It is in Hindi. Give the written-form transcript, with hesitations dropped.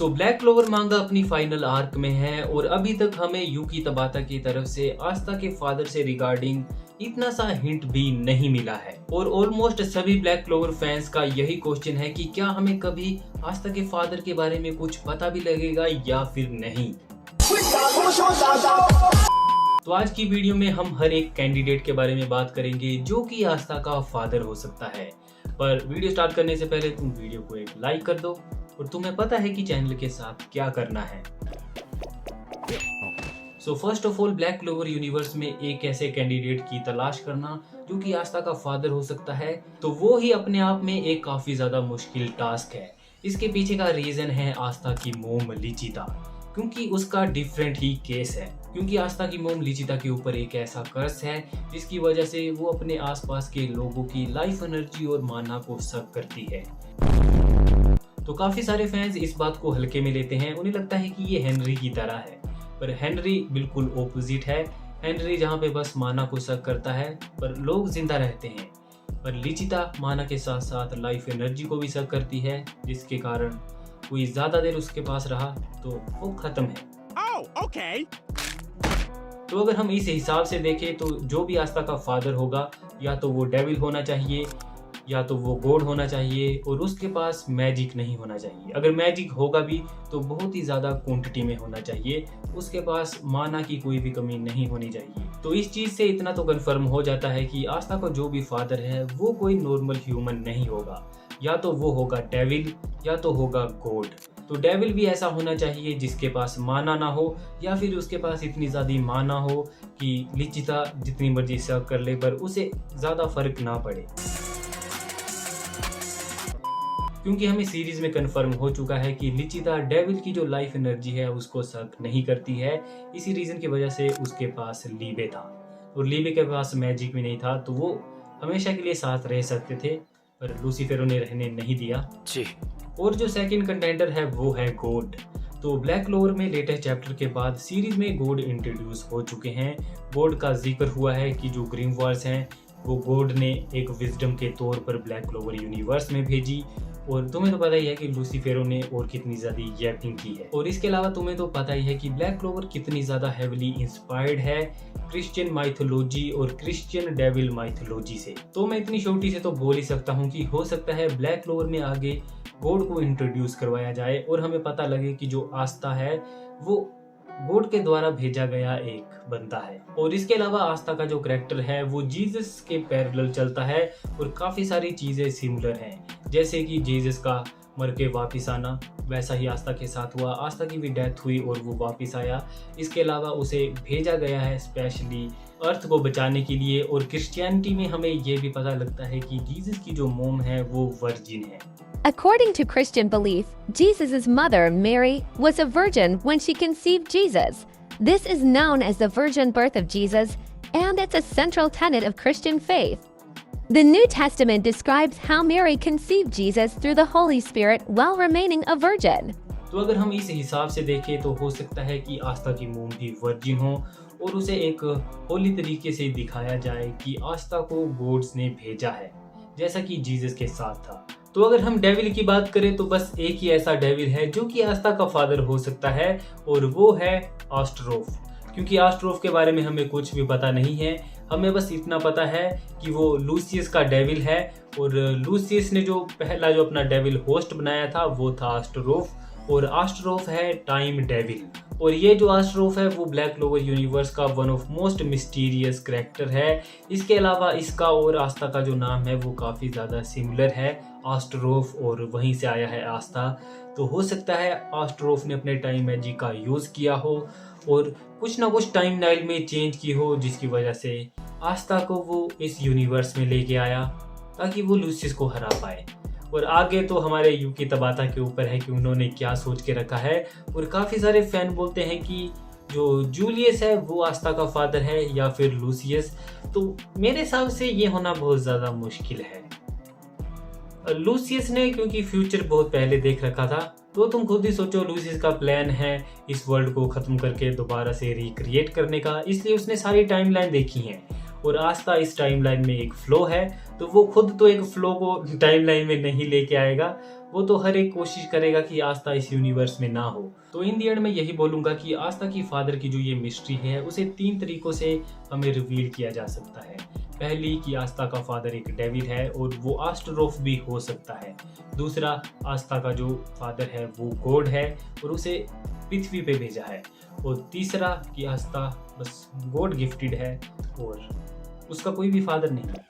ब्लैक क्लोवर मांगा अपनी फाइनल आर्क में है और अभी तक हमें यूकी तबाता की तरफ से आस्था के फादर से रिगार्डिंग इतना सा हिंट भी नहीं मिला है। और ऑलमोस्ट सभी ब्लैक क्लोवर फैंस का यही क्वेश्चन है कि क्या हमें कभी आस्था के फादर के बारे में कुछ पता भी लगेगा या फिर नहीं। तो आज की वीडियो में हम हर एक कैंडिडेट के बारे में बात करेंगे जो कि आस्था का फादर हो सकता है। पर वीडियो स्टार्ट करने से पहले तुम वीडियो को एक लाइक कर दो और तुम्हें पता है कि चैनल के साथ क्या करना है। So first of all, black clover universe में एक ऐसे कैंडिडेट की तलाश करना जो कि आस्था का फादर हो सकता है, तो वो ही अपने आप में एक काफी ज्यादा मुश्किल टास्क है। इसके पीछे का रीजन है आस्था की मोम लिचिता, क्योंकि उसका डिफरेंट ही केस है। क्योंकि आस्था की मोम लिचिता के ऊपर एक ऐसा कर्स है जिसकी वजह से वो अपने आसपास के लोगों की लाइफ एनर्जी और माना को सक करती है। तो काफी सारे फैंस इस बात को हल्के में लेते हैं, उन्हें लगता है कि ये हेनरी की तरह है, पर हेनरी बिल्कुल ओपोजिट है। हेनरी जहाँ पे बस माना को सक करता है पर लोग जिंदा रहते हैं, पर लिचिता माना के साथ साथ लाइफ एनर्जी को भी सक करती है, जिसके कारण कोई ज्यादा देर उसके पास रहा तो वो खत्म है। Okay. तो अगर हम इस हिसाब से देखें तो जो भी आस्था का फादर होगा या तो वो डेविल होना चाहिए या तो वो गॉड होना चाहिए, और उसके पास मैजिक नहीं होना चाहिए। अगर मैजिक होगा भी तो बहुत ही ज़्यादा क्वांटिटी में होना चाहिए। उसके पास माना की कोई भी कमी नहीं होनी चाहिए। तो इस चीज़ से इतना तो कंफर्म हो जाता है कि आस्था का जो भी फादर है वो कोई नॉर्मल ह्यूमन नहीं होगा, या तो वो होगा डेविल या तो होगा गॉड। तो डेविल भी ऐसा होना चाहिए जिसके पास माना ना हो, या फिर उसके पास इतनी ज़्यादा माना हो कि लिचिता जितनी मर्जी सर्व कर ले पर उसे ज़्यादा फर्क ना पड़े। क्योंकि हमें सीरीज में कंफर्म हो चुका है कि लिचिता डेविल की जो लाइफ एनर्जी है उसको सक नहीं करती है। इसी रीजन की वजह से उसके पास लीबे था, और लीबे के पास मैजिक भी नहीं था, तो वो हमेशा के लिए साथ रह सकते थे, पर लूसीफेरो ने रहने नहीं दिया जी। और जो सेकंड कंटेंडर है वो है गॉड। तो ब्लैक क्लोवर में लेटेस्ट चैप्टर के बाद सीरीज में गॉड इंट्रोड्यूस हो चुके हैं। गॉड का जिक्र हुआ है कि जो ग्रिमवाल्स हैं वो गॉड ने एक विजडम के तौर पर ब्लैक क्लोवर यूनिवर्स में भेजी। और तुम्हें तो पता ही है कि लूसीफेरो ने और कितनी ज्यादा यैपिंग की है। और इसके अलावा तुम्हें तो पता ही है कि ब्लैक क्लोवर कितनी ज्यादा हेवली इंस्पायर्ड है क्रिश्चियन माइथोलॉजी और क्रिश्चियन डेविल माइथोलॉजी से। तो मैं इतनी छोटी से तो बोल ही सकता हूँ कि हो सकता है ब्लैक क्लोवर में आगे गॉड को इंट्रोड्यूस करवाया जाए और हमें पता लगे कि जो आस्था है वो गॉड के द्वारा भेजा गया एक बंदा है। और इसके अलावा आस्था का जो करैक्टर है वो जीसस के पैरेलल चलता है, और काफी सारी चीजें सिमिलर हैं, जैसे कि जीसस का मर के वापिस आना, वैसा ही आस्था के साथ हुआ। आस्था की भी डेथ हुई और वो वापिस आया। इसके अलावा उसे भेजा गया है स्पेशली अर्थ को बचाने के लिए। और क्रिश्चियनिटी में हमें ये भी पता लगता है कि जीसस की जो मोम है वो वर्जिन है। According to Christian belief, Jesus' mother, Mary, was a virgin when she conceived Jesus. This is known as the virgin birth of Jesus, and it's a central tenet of Christian faith. The New Testament describes how Mary conceived Jesus through the Holy Spirit while remaining a virgin. तो अगर हम इस हिसाब से देखें तो हो सकता है कि आस्था की मोम भी वर्जिन हो और उसे एक होली तरीके से दिखाया जाए कि आस्था को गॉड्स ने भेजा है, जैसा कि जीसस के साथ था। तो अगर हम डेविल की बात करें तो बस एक ही ऐसा डेविल है जो कि आस्था का फादर हो सकता है, और वो है आस्ट्रोफ। क्योंकि आस्ट्रोफ के बारे में हमें कुछ भी पता नहीं है, हमें बस इतना पता है कि वो लूसियस का डेविल है, और लूसियस ने जो पहला जो अपना डेविल होस्ट बनाया था वो था आस्ट्रोफ, और आस्ट्रोफ है टाइम डेविल। और ये जो आस्ट्रोफ है वो ब्लैक क्लोवर यूनिवर्स का one of most mysterious character है। इसके अलावा इसका और आस्था का जो नाम है वो काफ़ी ज़्यादा सिमिलर है, आस्ट्रोफ, और वहीं से आया है आस्था। तो हो सकता है आस्ट्रोफ ने अपने टाइम मैजिक का यूज़ किया हो और कुछ ना कुछ टाइम लाइन में चेंज की हो, जिसकी वजह से आस्था को वो इस यूनिवर्स में लेके आया ताकि वो लूसियस को हरा पाए। और आगे तो हमारे यूकी तबाता के ऊपर है कि उन्होंने क्या सोच के रखा है। और काफ़ी सारे फैन बोलते हैं कि जो जूलियस है वो आस्था का फादर है या फिर लूसियस। तो मेरे हिसाब से ये होना बहुत ज़्यादा मुश्किल है। लूसियस ने क्योंकि फ्यूचर बहुत पहले देख रखा था, तो तुम खुद ही सोचो लूसियस का प्लान है इस वर्ल्ड को ख़त्म करके दोबारा से रिक्रिएट करने का, इसलिए उसने सारी टाइमलाइन देखी है। और आस्था इस टाइमलाइन में एक फ्लो है, तो वो खुद तो एक फ्लो को टाइमलाइन में नहीं लेके आएगा, वो तो हर एक कोशिश करेगा कि आस्था इस यूनिवर्स में ना हो। तो इन दी एंड मैं यही बोलूंगा कि आस्था की फादर की जो ये मिस्ट्री है उसे 3 तरीकों से हमें रिवील किया जा सकता है। पहली कि आस्था का फादर एक डेविड है और वो एस्ट्रोफ भी हो सकता है। दूसरा, आस्था का जो फादर है वो गॉड है और उसे पृथ्वी पे भेजा है। और तीसरा कि आस्था बस गॉड गिफ्टेड है और उसका कोई भी फादर नहीं है।